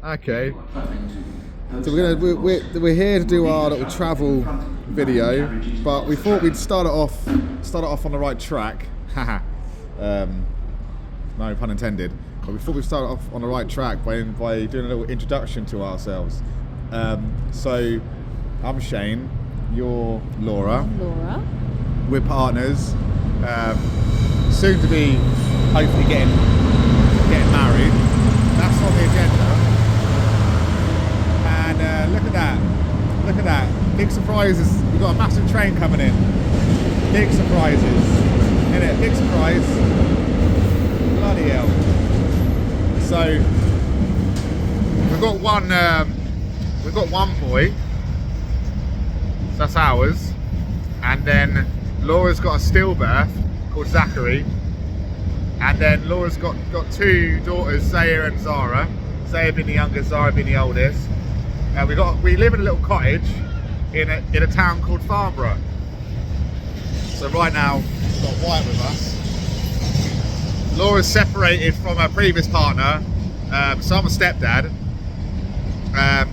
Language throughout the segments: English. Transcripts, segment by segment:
Okay. So we're here to do our little travel video, but we thought we'd start it off on the right track. Haha. No pun intended. But we thought we'd start off on the right track by doing a little introduction to ourselves. So I'm Shane. You're Laura. I'm Laura. We're partners. Soon to be hopefully getting married. That's on the agenda. And look at that. Big surprises. We've got a massive train coming in. Big surprises. Innit? Big surprise. Bloody hell. So we've got one boy. So that's ours. And then Laura's got a stillbirth called Zachary. And then Laura's got two daughters, Zaya and Zara. Zaya being the youngest, Zara being the oldest. We live in a little cottage in a town called Farnborough. So right now we've got Wyatt with us. Laura's separated from her previous partner, so I'm a stepdad.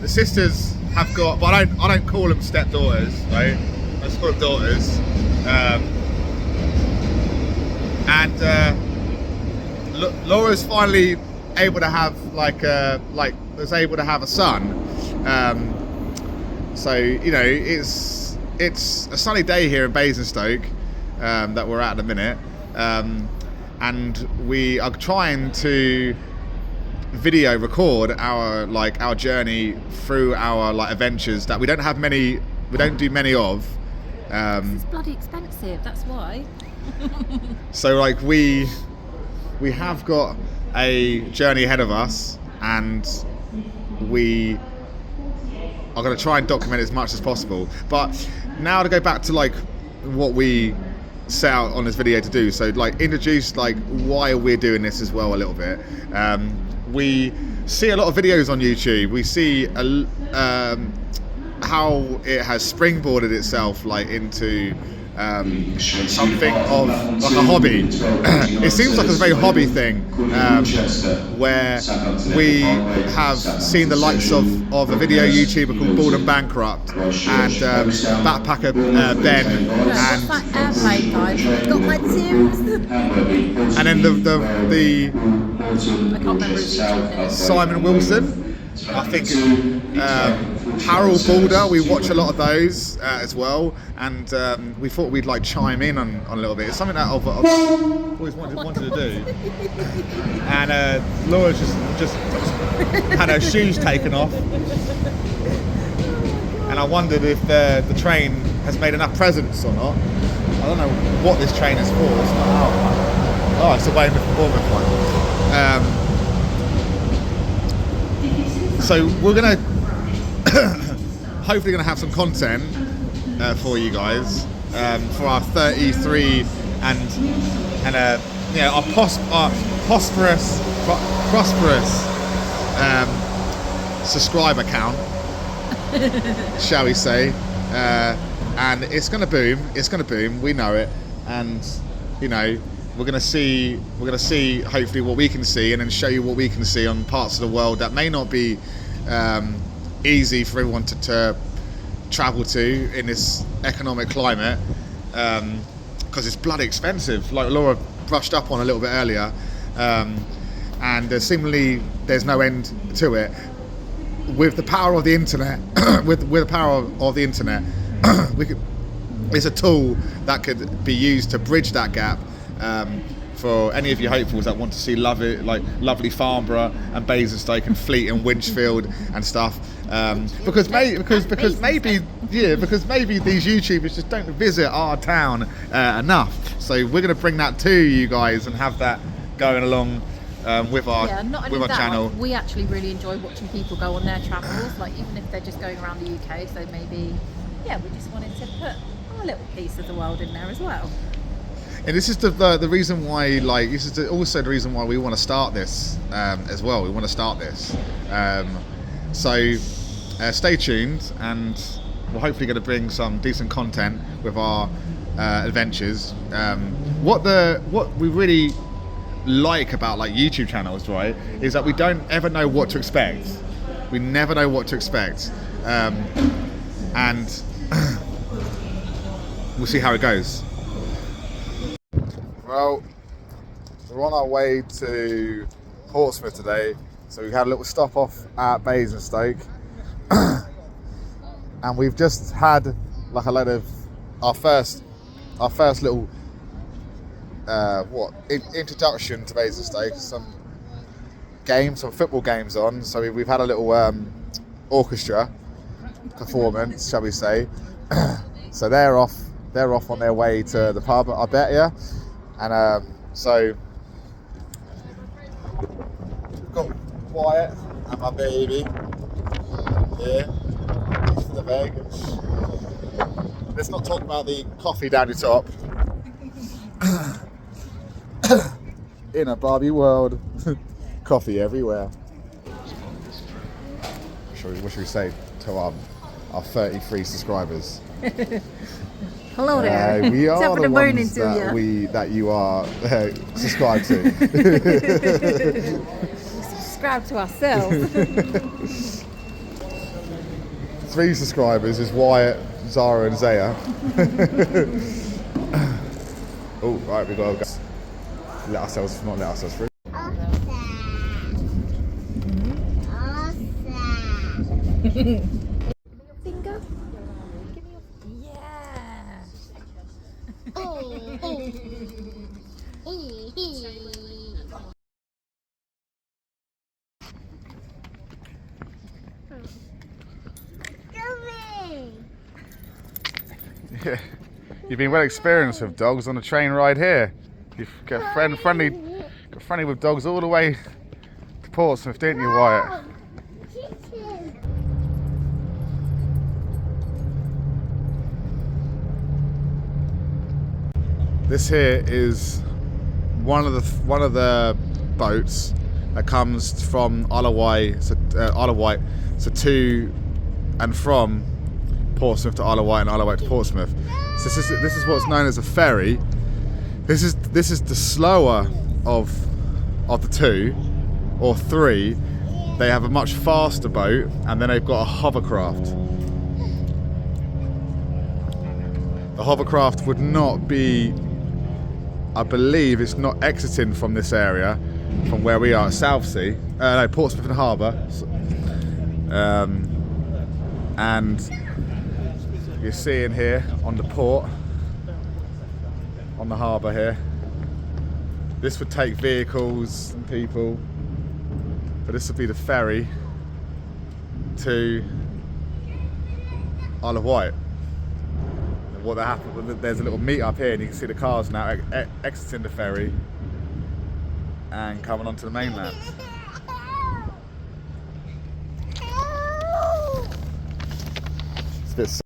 The sisters have got, but I don't call them stepdaughters, right? I just call them daughters. Laura's finally able to have was able to have a son. So you know, it's a sunny day here in Basingstoke that we're at the minute, and we are trying to video record our journey through our adventures that we don't do many of. It's bloody expensive, that's why. So we have got a journey ahead of us, and we are going to try and document as much as possible. But now to go back to what we set out on this video to do, so introduce why we're doing this as well a little bit. We see a lot of videos on YouTube. We see how it has springboarded itself into something of a hobby. It seems like a very hobby thing, where we have seen the likes of a video YouTuber called Bald and Bankrupt, and Backpacker Ben, and airplane guys. Got my Sims. And then the I can't remember his name. Simon Wilson, I think. Harold Balder, we watch a lot of those as well, and we thought we'd chime in on a little bit. It's something that I've always wanted to do. And Laura's just had her shoes taken off, and I wondered if the train has made enough presents or not. I don't know what this train is for. It's not our one. Oh, it's the Weymouth Portsmouth one. So we're gonna hopefully going to have some content for you guys for our 33 and our prosperous subscriber count, shall we say, and it's going to boom. We know it, and we're going to see hopefully what we can see, and then show you what we can see on parts of the world that may not be easy for everyone to travel to in this economic climate, because it's bloody expensive, like Laura brushed up on a little bit earlier, and seemingly there's no end to it. With the power of the internet, it's a tool that could be used to bridge that gap, for any of you hopefuls that want to see lovely Farnborough and Basingstoke and Fleet and Winchfield and stuff, because maybe these YouTubers just don't visit our town enough. So we're going to bring that to you guys and have that going along with our channel. We actually really enjoy watching people go on their travels, even if they're just going around the UK. So maybe, we just wanted to put our little piece of the world in there as well. And this is the reason why, this is also the reason why we want to start this as well. We want to start this. So stay tuned, and we're hopefully going to bring some decent content with our adventures. What we really like about YouTube channels, right, is that we don't ever know what to expect. We never know what to expect, and we'll see how it goes. Well, we're on our way to Portsmouth today, so we had a little stop off at Basingstoke, and we've just had like a load of our first little introduction to Basingstoke. Some football games on. So we've had a little orchestra performance, shall we say? So they're off on their way to the pub, I bet you. And so we've got Wyatt and my baby here for the bag. Let's not talk about the coffee down your top. In a Barbie world, coffee everywhere. What should we say to our 33 subscribers? Hello there. We are Top of the morning ones to that you are subscribed to. Subscribe to ourselves. 3 subscribers is Wyatt, Zara and Zaya. Oh, right, we gotta go. Not let ourselves through. Finger. Give me your... Yeah. You've been well experienced with dogs on a train ride here. You've got friendly with dogs all the way to Portsmouth, didn't you, Wyatt? This here is one of the boats that comes from Isle of Wight, so to and from Portsmouth to Isle of Wight and Isle of Wight to Portsmouth. So this is what's known as a ferry. This is the slower of the 2 or 3. They have a much faster boat, and then they've got a hovercraft. The hovercraft would not be, I believe it's not exiting from this area, from where we are at Southsea, Portsmouth and Harbour, and you're seeing here on the port, on the harbour here, this would take vehicles and people, but this would be the ferry to Isle of Wight. What that happened, there's a little meet up here, and you can see the cars now exiting the ferry and coming onto the mainland. It's a bit.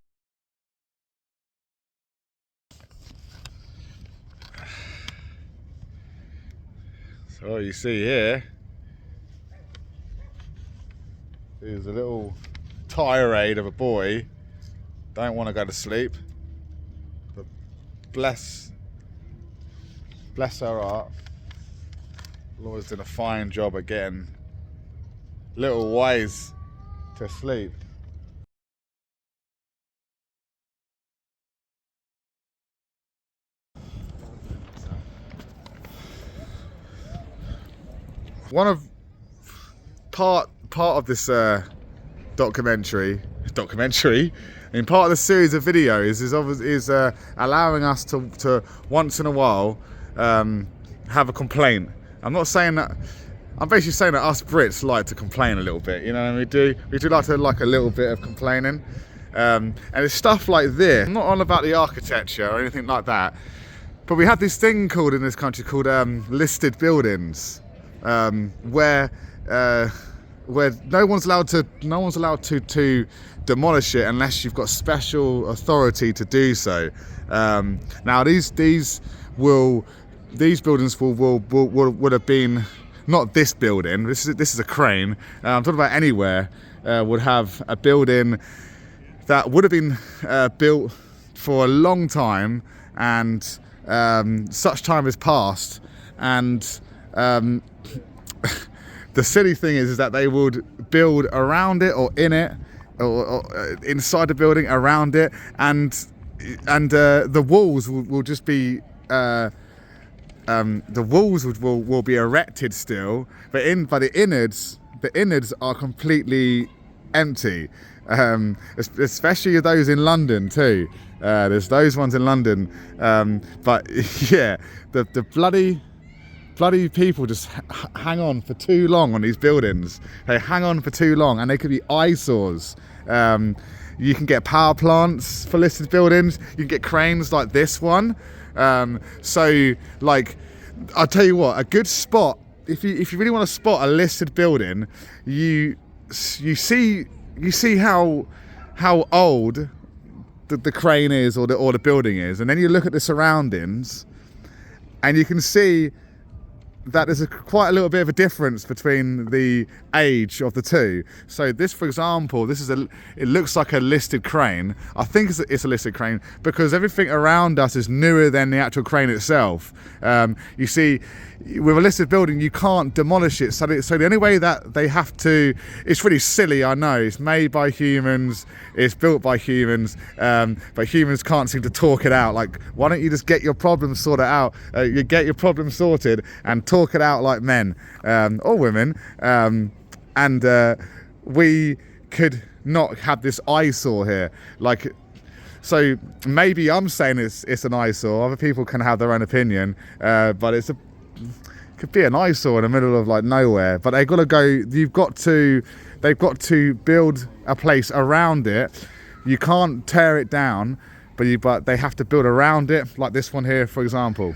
So you see here is a little tirade of a boy. Don't want to go to sleep. But bless her heart. Laura's done a fine job of getting little Wise to sleep. One of part of this documentary. I mean, part of the series of videos is allowing us to once in a while have a complaint. I'm not saying that. I'm basically saying that us Brits like to complain a little bit. You know, and we do like a little bit of complaining. And it's stuff like this. I'm not on about the architecture or anything like that, but we have this thing called in this country called listed buildings. Where no one's allowed to demolish it unless you've got special authority to do so. Now these buildings would have been, not this building. This is a crane. I'm talking about anywhere would have a building that would have been built for a long time, and such time has passed, and the silly thing is that they would build around it or in it, or inside the building around it, and the walls will just be the walls will be erected still, but the innards are completely empty. Especially those in London too. There's those ones in London, but yeah, the bloody people just hang on for too long on these buildings. They hang on for too long, and they could be eyesores. You can get power plants for listed buildings. You can get cranes like this one. So, like, I'll tell you what, a good spot, if you really want to spot a listed building, you see how old the crane is or the building is, and then you look at the surroundings, and you can see that there's quite a little bit of a difference between the age of the two. So this, for example, it looks like a listed crane. I think it's a listed crane because everything around us is newer than the actual crane itself. You see, with a listed building, you can't demolish it. So the only way that they have to, it's really silly, I know. It's made by humans, it's built by humans, but humans can't seem to talk it out. Like, why don't you just get your problems sorted out? You get your problems sorted and talk it out like men or women. And we could not have this eyesore here. Like, so maybe I'm saying it's an eyesore. Other people can have their own opinion, but could be an eyesore in the middle of like nowhere. But they've got to build a place around it. You can't tear it down, but they have to build around it, like this one here, for example.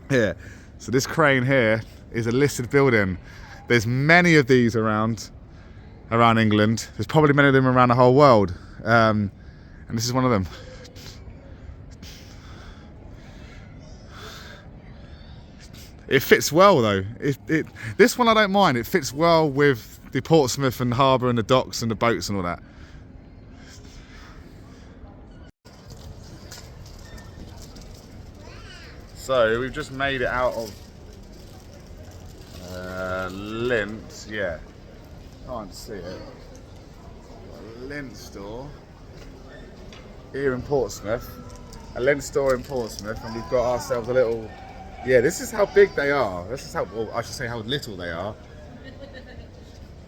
Here, so this crane here is a listed building. There's many of these around England. There's probably many of them around the whole world, and this is one of them. It fits well though. This one I don't mind. It fits well with the Portsmouth and harbour and the docks and the boats and all that. So we've just made it out of lint. Yeah, can't see it. A lint store here in Portsmouth. A lint store in Portsmouth, and we've got ourselves a little. Yeah, this is how big they are. This is how, well, I should say how little they are.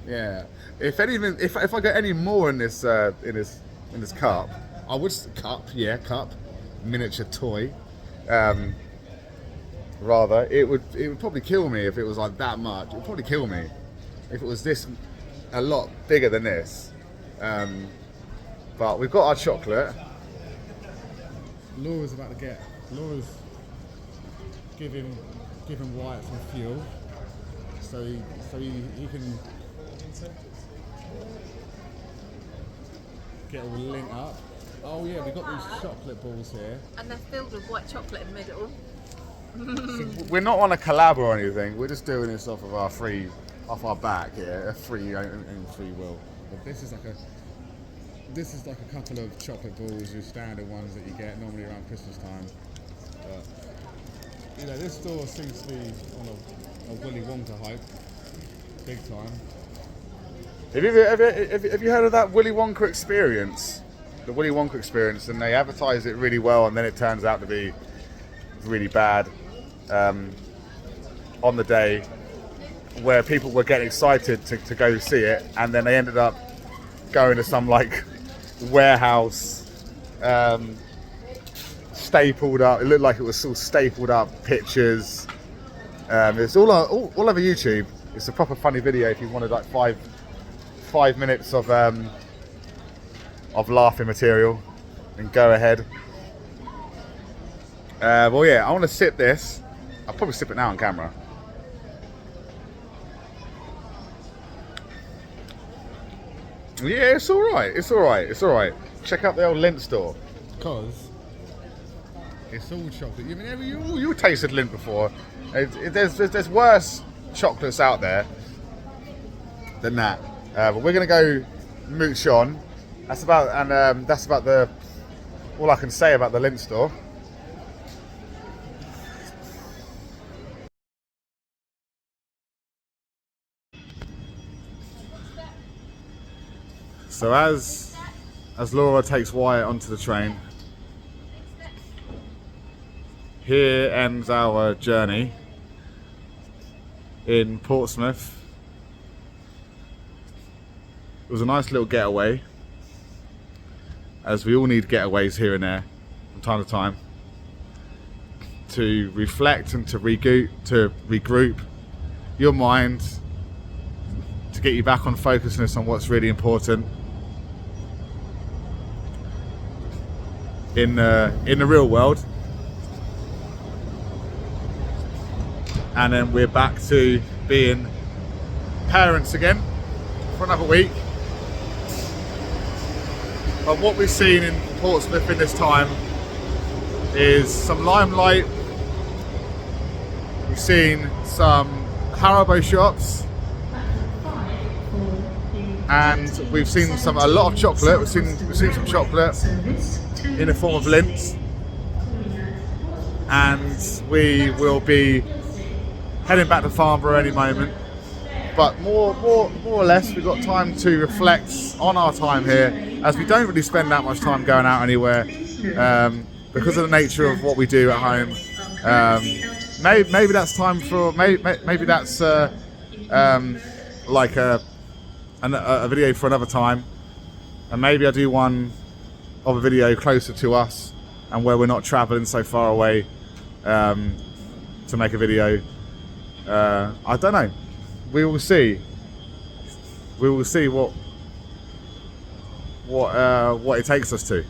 Yeah. If I get any more in this cup, I would cup, miniature toy. Rather, it would probably kill me if it was like that much. It would probably kill me if it was this a lot bigger than this. But we've got our chocolate. Laura's giving Wyatt some fuel, so he can get all lit up. Oh yeah, we've got these chocolate balls here, and they're filled with white chocolate in the middle. So we're not on a collab or anything. We're just doing this off our back here, a free will. But this is like a couple of chocolate balls, your standard ones that you get normally around Christmas time. But, you know, this store seems to be on a Willy Wonka hype, big time. Have you heard of that Willy Wonka experience? The Willy Wonka experience, and they advertise it really well, and then it turns out to be really bad on the day, where people were getting excited to go see it, and then they ended up going to some like warehouse, stapled up. It looked like it was sort of stapled up pictures. It's all over YouTube. It's a proper funny video if you wanted like five minutes of laughing material. Then go ahead. Well, yeah, I want to sip this. I'll probably sip it now on camera. Yeah, it's all right. Check out the old lint store. Because it's all chocolate. I mean, you tasted lint before. There's worse chocolates out there than that. But we're gonna go mooch on. That's about all I can say about the lint store. So as Laura takes Wyatt onto the train, here ends our journey in Portsmouth. It was a nice little getaway, as we all need getaways here and there from time to time, to reflect and to regroup your mind, to get you back on focusness on what's really important in the real world. And then we're back to being parents again for another week. But what we've seen in Portsmouth in this time is some limelight. We've seen some Haribo shops, and we've seen a lot of chocolate. We've seen some chocolate in the form of Lindt, and we will be heading back to Farnborough any moment. But more or less, we've got time to reflect on our time here, as we don't really spend that much time going out anywhere because of the nature of what we do at home. Maybe that's time for maybe that's like a video for another time, and maybe I do one of a video closer to us and where we're not travelling so far away to make a video. I don't know. We will see. We will see what it takes us to.